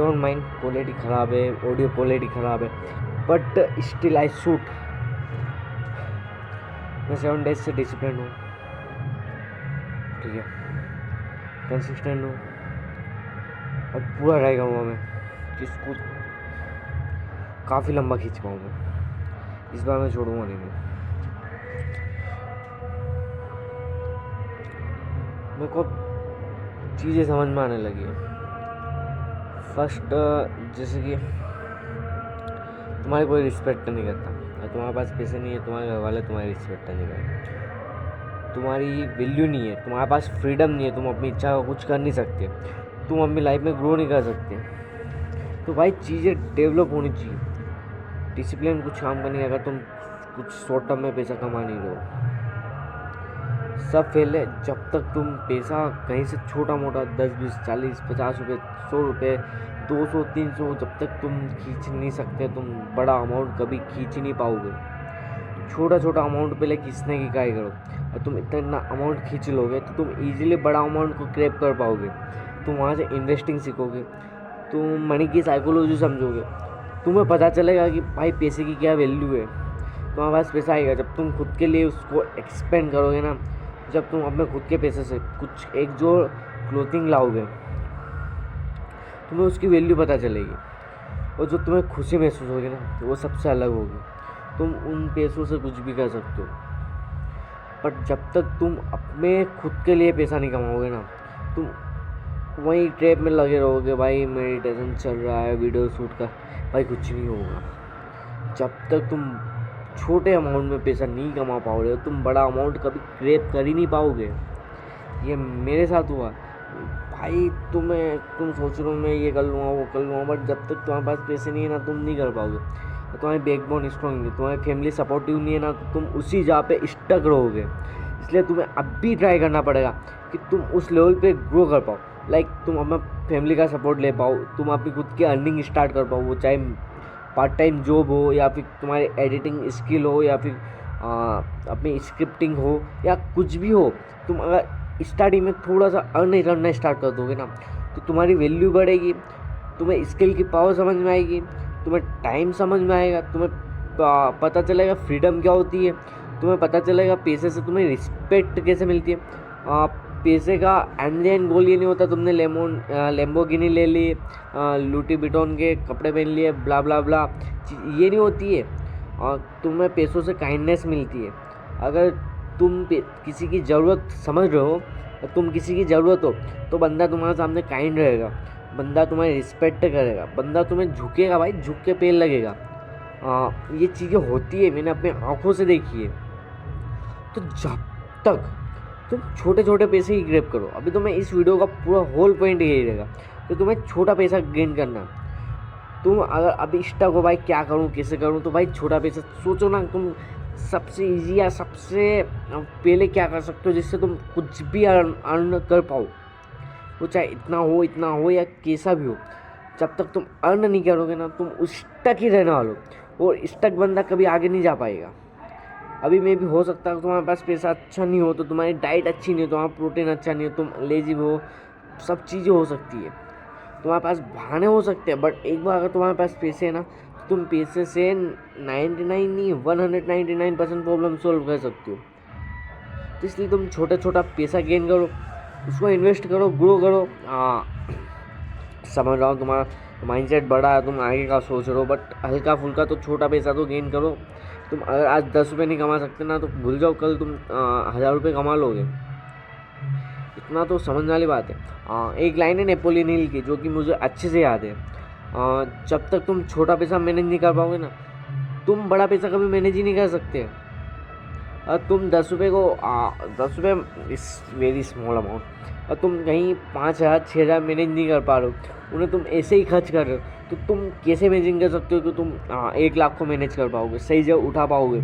Don't mind, quality ख़राब है, audio quality ख़राब है, बट स्टिल आई शूट। मैं 7 डेज से डिसिप्लिन हूँ, ठीक है, कंसिस्टेंट हूँ, और पूरा ट्राई करूँगा मैं कि इसको काफ़ी लंबा खींच पाऊँ मैं। इस बार मैं छोड़ूंगा नहीं। मेरे को चीज़ें समझ में आने लगी है। फर्स्ट, जैसे कि तुम्हारी कोई रिस्पेक्ट नहीं करता, अगर तुम्हारे पास पैसे नहीं है, तुम्हारे घर वाले तुम्हारी रिस्पेक्ट नहीं करते, तुम्हारी वैल्यू नहीं है, तुम्हारे पास फ्रीडम नहीं है, तुम अपनी इच्छा का कुछ कर नहीं सकते, तुम अपनी लाइफ में ग्रो नहीं कर सकते। तो भाई चीज़ें डेवलप होनी चाहिए, डिसिप्लिन कुछ काम करनी है। अगर तुम कुछ शॉर्ट टर्म में पैसा कमा नहीं रहे हो, सब फेल है। जब तक तुम पैसा कहीं से छोटा मोटा 10, 20, 40, 50 रुपये, 100 रुपये, 200, 300, जब तक तुम खींच नहीं सकते, तुम बड़ा अमाउंट कभी खींच नहीं पाओगे। छोटा छोटा अमाउंट पहले खींचने की ट्राई करो, और तुम इतना अमाउंट खींच लोगे तो तुम इजीली बड़ा अमाउंट को क्रैप कर पाओगे। तुम वहाँ से इन्वेस्टिंग सीखोगे, तुम मनी की साइकोलॉजी समझोगे, तुम्हें पता चलेगा कि भाई पैसे की क्या वैल्यू है। तुम्हारे पास पैसा आएगा जब तुम खुद के लिए उसको एक्सपेंड करोगे ना, जब तुम अपने खुद के पैसे से कुछ एक जो क्लोथिंग लाओगे, तुम्हें उसकी वैल्यू पता चलेगी, और जो तुम्हें खुशी महसूस होगी ना, वो सबसे अलग होगी। तुम उन पैसों से कुछ भी कर सकते हो, बट जब तक तुम अपने खुद के लिए पैसा नहीं कमाओगे ना, तुम वही ट्रैप में लगे रहोगे। भाई मेडिटेशन चल रहा है, वीडियो शूट कर, भाई कुछ नहीं होगा। जब तक तुम छोटे अमाउंट में पैसा नहीं कमा पाओगे, तुम बड़ा अमाउंट कभी क्रैप कर ही नहीं पाओगे। ये मेरे साथ हुआ भाई। तुम सोच रहे हो मैं ये कर लूँगा, वो कर लूँगा, बट जब तक तुम्हारे पास पैसे नहीं है ना, तुम नहीं कर पाओगे। तुम्हारी बैकबोन स्ट्रॉन्ग नहीं, तुम्हारी फैमिली सपोर्टिव नहीं है ना, तो तुम उसी जगह पे स्टक रहोगे। इसलिए तुम्हें अब भी ट्राई करना पड़ेगा कि तुम उस लेवल पे ग्रो कर पाओ। लाइक तुम अपना फैमिली का सपोर्ट ले पाओ, तुम अपनी खुद की अर्निंग स्टार्ट कर पाओ, वो चाहे पार्ट टाइम जॉब हो, या फिर तुम्हारी एडिटिंग स्किल हो, या फिर अपनी स्क्रिप्टिंग हो, या कुछ भी हो। तुम अगर स्टार्टिंग में थोड़ा सा अर्न करना स्टार्ट कर दोगे ना, तो तुम्हारी वैल्यू बढ़ेगी, तुम्हें स्किल की पावर समझ में आएगी, तुम्हें टाइम समझ में आएगा, तुम्हें पता चलेगा फ्रीडम क्या होती है, तुम्हें पता चलेगा पैसे से तुम्हें रिस्पेक्ट कैसे मिलती है। पैसे का एंड गोल ये नहीं होता तुमने लेम्बोर्गिनी ले ली, लूटी बिटोन के कपड़े पहन लिए, ब्ला ब्ला ब्ला, ये नहीं होती है। तुम्हें पैसों से काइंडनेस मिलती है। अगर तुम किसी की ज़रूरत समझ रहे हो, तुम किसी की ज़रूरत हो, तो बंदा तुम्हारे सामने काइंड रहेगा, बंदा तुम्हारी रिस्पेक्ट करेगा, बंदा तुम्हें झुकेगा, भाई झुक के पैर लगेगा। ये चीज़ें होती है, मैंने अपनी आँखों से देखी है। तो जब तक तुम छोटे छोटे पैसे ही ग्रैब करो, अभी तो मैं इस वीडियो का पूरा होल पॉइंट यही रहेगा कि तुम्हें छोटा पैसा गेन करना। तुम अगर अभी स्टक हो भाई क्या करूँ कैसे करूँ, तो भाई छोटा पैसा सोचो ना। तुम सबसे इजी या सबसे पहले क्या कर सकते हो जिससे तुम कुछ भी अर्न कर पाओ, वो चाहे इतना हो या कैसा भी हो। जब तक तुम अर्न नहीं करोगे ना, तुम उस स्टक ही रहने वाले हो, और स्टक बंदा कभी आगे नहीं जा पाएगा। अभी में भी हो सकता है तुम्हारे पास पैसा अच्छा नहीं हो, तो तुम्हारी डाइट अच्छी नहीं हो, तुम्हारा प्रोटीन अच्छा नहीं हो, तुम लेजी हो, सब चीज़ें हो सकती है, तुम्हारे पास बहाने हो सकते हैं। बट एक बार अगर तुम्हारे पास पैसे है ना, तो तुम पैसे से 99 नहीं 199% प्रॉब्लम सॉल्व कर सकते हो। तो इसलिए तुम छोटा पैसा गेन करो, उसको इन्वेस्ट करो, ग्रो करो। समझ रहा हूँ तुम्हारा माइंडसेट बड़ा है, तुम आगे का सोच रहे हो, बट हल्का फुल्का तो छोटा पैसा तो गेन करो। तुम अगर आज 10 रुपये नहीं कमा सकते ना, तो भूल जाओ, कल तुम 1000 रुपये कमा लोगे। इतना तो समझने वाली बात है। एक लाइन है नेपोलियन हिल की जो कि मुझे अच्छे से याद है, जब तक तुम छोटा पैसा मैनेज नहीं कर पाओगे ना, तुम बड़ा पैसा कभी मैनेज ही नहीं कर सकते। तुम 10 रुपये को 10 रुपये इस वेरी स्मॉल अमाउंट, और तुम कहीं 5000 6000 मैनेज नहीं कर पा रहे हो, उन्हें तुम ऐसे ही खर्च कर रहे हो, तो तुम कैसे मैनेजिंग कर सकते हो कि तुम 1 लाख को मैनेज कर पाओगे, सही जगह उठा पाओगे?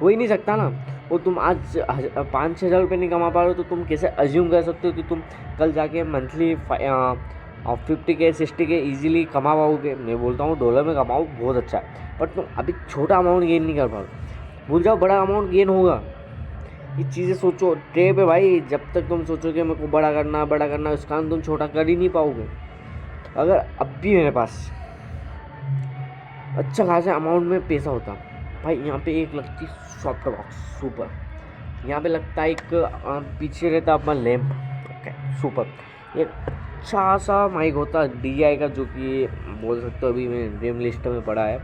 हो ही नहीं सकता ना। और तुम आज 5-6 हज़ार रुपये नहीं कमा पा रहे हो, तो तुम कैसे अज्यूम कर सकते हो कि तुम कल जाके मंथली 50K 60K ईजिली कमा पाओगे? मैं बोलता हूँ डॉलर में कमाओ, बहुत अच्छा है, बट तुम अभी छोटा अमाउंट गेन नहीं कर पाओगे। भूल जाओ, बड़ा अमाउंट गेन होगा। ये चीज़ें सोचो, ट्रेप है भाई। जब तक तुम सोचोगे मेरे को बड़ा करना उसका तुम छोटा कर ही नहीं पाओगे। अगर अब भी मेरे पास अच्छा खासा अमाउंट में पैसा होता भाई, यहाँ पे एक लगती सॉफ्ट बॉक्स सुपर, यहाँ पे लगता है एक पीछे रहता अपना लैम्प, ओके सुपर, एक अच्छा सा माइक होता DJI का, जो कि बोल सकते हो अभी मैं ड्रीम लिस्ट में पड़ा है,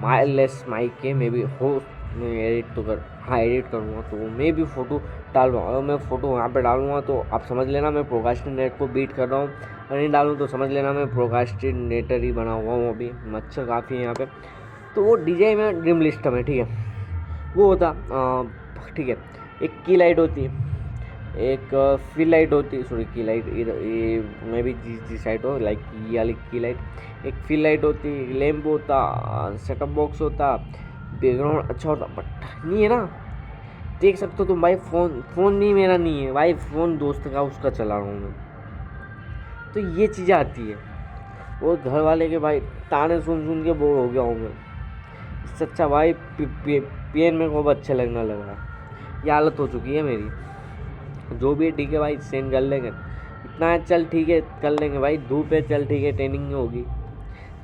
वायरलेस माइक के मे भी हो, मैं एडिट तो कर, हाँ एडिट करूँगा तो मैं भी फ़ोटो डालूँगा, अगर मैं फ़ोटो वहाँ पे डालूँगा तो आप समझ लेना मैं प्रोकास्टिनेट को बीट कर रहा हूँ, अगर नहीं डालूँ तो समझ लेना मैं प्रोकास्टिनेटर ही बना हुआ हूँ। अभी मच्छर काफ़ी है यहाँ पे, तो वो DJI में ड्रीम लिस्ट में, ठीक है वो होता, ठीक है। एक की लाइट होती है, एक फिल लाइट होती, सॉरी की लाइट ये मैं भी जी साइड हो, लाइक ये वाली की लाइट, एक फिल लाइट होती, लैम्प होता, सेटअप बॉक्स होता, बैकग्राउंड अच्छा होता, बट नहीं है ना, देख सकते हो तुम भाई, फ़ोन नहीं मेरा नहीं है भाई, फ़ोन दोस्त का उसका चला रहा हूँ मैं, तो ये चीज़ें आती है। और घर वाले के भाई ताने सुन के बोर हो गया हूँ मैं, इससे अच्छा भाई पेन मेरे को अच्छा लगने लग रहा है, ये हालत हो चुकी है मेरी। जो भी है ठीक है भाई, सेंड कर लेंगे, इतना है चल ठीक है कर लेंगे भाई, धूप है चल ठीक है ट्रेनिंग होगी,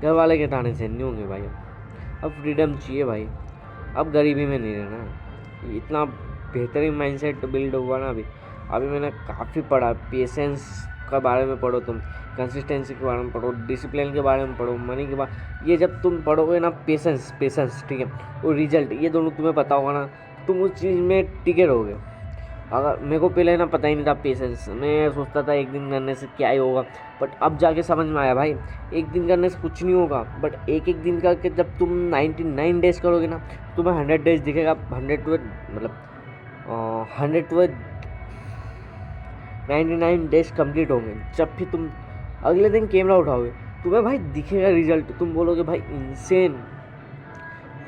घर वाले के ताने सेंड नहीं होंगे भाई। अब फ्रीडम चाहिए भाई, अब गरीबी में नहीं रहना है। इतना बेहतरीन माइंडसेट बिल्ड हुआ ना अभी मैंने काफ़ी पढ़ा, पेशेंस के बारे में पढ़ो तुम, कंसिस्टेंसी के बारे में पढ़ो, डिसिप्लिन के बारे में पढ़ो, मनी के बारे, ये जब तुम पढ़ोगे ना, पेशेंस ठीक है, और रिजल्ट, ये दोनों तुम्हें पता होगा ना, तुम उस चीज़ में टिके रहोगे। अगर मेरे को पहले ना पता ही नहीं था पेशेंस, मैं सोचता था एक दिन करने से क्या ही होगा, बट अब जाके समझ में आया भाई एक दिन करने से कुछ नहीं होगा, बट एक दिन करके जब तुम 99 डेज करोगे ना, तुम्हें 100 डेज दिखेगा, 100 मतलब 100 99 डेज कंप्लीट होंगे, जब भी तुम अगले दिन कैमरा उठाओगे तुम्हें भाई दिखेगा रिजल्ट, तुम बोलोगे भाई इंसेन।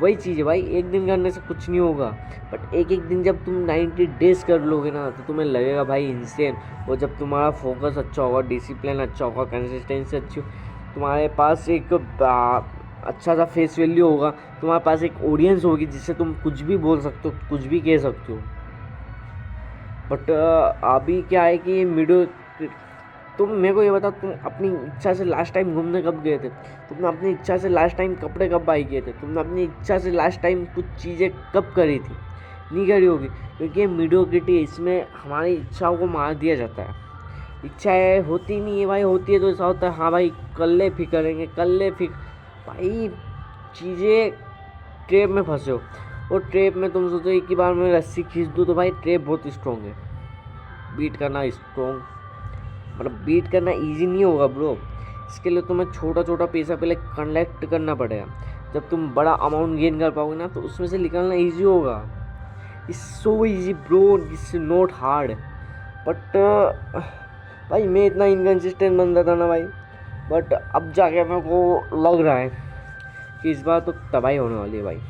वही चीज़ है भाई, एक दिन करने से कुछ नहीं होगा, बट एक दिन जब तुम 90 डेज कर लोगे ना, तो तुम्हें लगेगा भाई इंसेन। और जब तुम्हारा फोकस अच्छा होगा, डिसिप्लिन अच्छा होगा, कंसिस्टेंसी अच्छी हो, तुम्हारे पास एक अच्छा सा फेस वैल्यू होगा, तुम्हारे पास एक ऑडियंस होगी जिससे तुम कुछ भी बोल सकते हो, कुछ भी कह सकते हो। बट अभी क्या है कि वीडियो, तुम मेरे को ये बता, तुम अपनी इच्छा से लास्ट टाइम घूमने कब गए थे, तुमने अपनी इच्छा से लास्ट टाइम कपड़े कब बाई किए थे, तुमने अपनी इच्छा से लास्ट टाइम कुछ चीज़ें कब करी थी, नहीं करी होगी, क्योंकि मीडियोक्रिटी इसमें हमारी इच्छाओं को मार दिया जाता है। इच्छाएँ होती नहीं है भाई, होती है तो ऐसा होता है हाँ भाई कर ले फिर करेंगे, कर ले फिर, भाई चीज़ें ट्रैप में फंसे हो, और ट्रैप में तुम सोचो एक ही बार में रस्सी खींच दूँ, तो भाई ट्रैप बहुत स्ट्रॉन्ग है, बीट करना स्ट्रॉन्ग, मतलब बीट करना इजी नहीं होगा ब्रो। इसके लिए तुम्हें छोटा छोटा पैसा पहले कलेक्ट करना पड़ेगा, जब तुम बड़ा अमाउंट गेन कर पाओगे ना, तो उसमें से निकलना इजी होगा। It's so easy bro, it's not hard. But भाई मैं इतना इनकन्सिस्टेंट बंदा था ना भाई, बट अब जाके मेरे को लग रहा है कि इस बार तो तबाही होने वाली है भाई।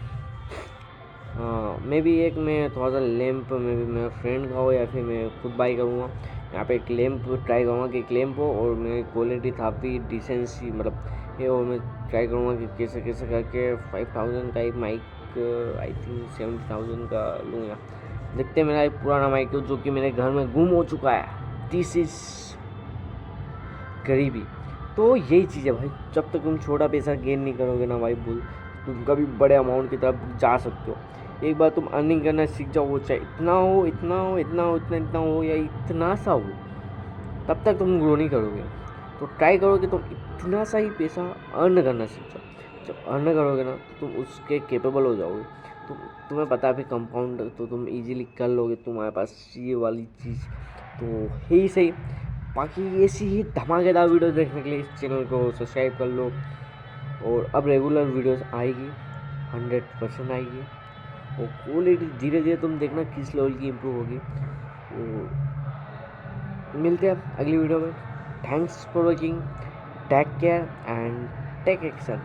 हाँ मैं भी मैं थोड़ा सा लैम्प में भी मेरे फ्रेंड का हो या फिर मैं खुद बाई करूँगा, यहाँ पे एक लैम्प ट्राई करूँगा कि एक लैम्प हो और मेरी क्वालिटी काफ़ी डिसेंसी मतलब ये हो, मैं ट्राई करूँगा कि कैसे कैसे करके 5000 का एक माइक आई थिंक 70,000 का लूँगा। देखते मेरा एक पुराना माइक जो कि मेरे घर में गुम हो चुका है, दिस इज़ गरीबी। तो यही चीज़ है भाई, जब तक तुम छोटा पैसा गेन नहीं करोगे ना भाई, बोल तुम कभी बड़े अमाउंट की तरफ जा सकते हो। एक बार तुम अर्निंग करना सीख जाओ, वो चाहे इतना हो इतना हो इतना हो इतना हो या इतना सा हो, तब तक तुम ग्रो नहीं करोगे। तो ट्राई करो कि तुम इतना सा ही पैसा अर्न करना सीख जाओ। जब अर्न करोगे ना तो तुम उसके केपेबल हो जाओगे, तुम्हें पता है फिर कंपाउंड तो तुम इजीली कर लोगे, तुम्हारे पास ये वाली चीज़ तो है ही सही। बाकी ऐसी ही धमाकेदार वीडियो देखने के लिए इस चैनल को सब्सक्राइब कर लो, और अब रेगुलर वीडियोस आएगी, 100% आएगी, और क्वालिटी धीरे धीरे तुम देखना किस लेवल की इम्प्रूव होगी। तो मिलते हैं अगली वीडियो में। Thanks for watching, take care and take action,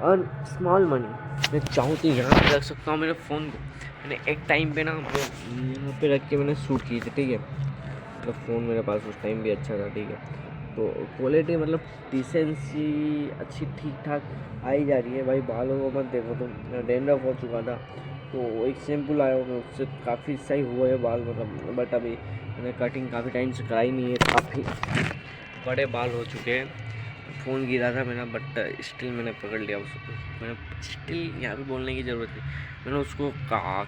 earn small money. मैं चाहूँ तो यहाँ पे रख सकता हूँ मेरे फ़ोन को, मैंने एक टाइम पे ना यहाँ पे रख के मैंने शूट की थी, ठीक है, मतलब फ़ोन मेरे पास उस टाइम भी अच्छा था, ठीक है। तो क्वालिटी मतलब डिसेंसी अच्छी ठीक ठाक आई जा रही है भाई। बालों को मत देखो तुम, डैंड्रफ हो चुका था तो एक शैम्पू लाया हूँ मैं, उससे काफ़ी सही हुआ है बाल मतलब, बट अभी मैंने कटिंग काफ़ी टाइम से कराई नहीं है, काफ़ी बड़े बाल हो चुके हैं। फ़ोन गिरा था मेरा, बट स्टिल मैंने पकड़ लिया उसको। मैंने स्टिल यहाँ पे बोलने की ज़रूरत नहीं, मैंने उसको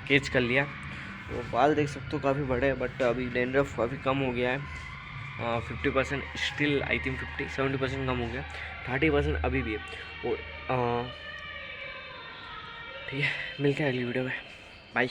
कैच कर लिया। वो बाल देख सकते हो काफ़ी बड़े हैं, बट अभी डैंड्रफ काफ़ी कम हो गया है। 50% स्टिल, आई थिंक 70% कम हो गया, 30% अभी भी है। और ठीक है, मिलते हैं अगली वीडियो में, बाय।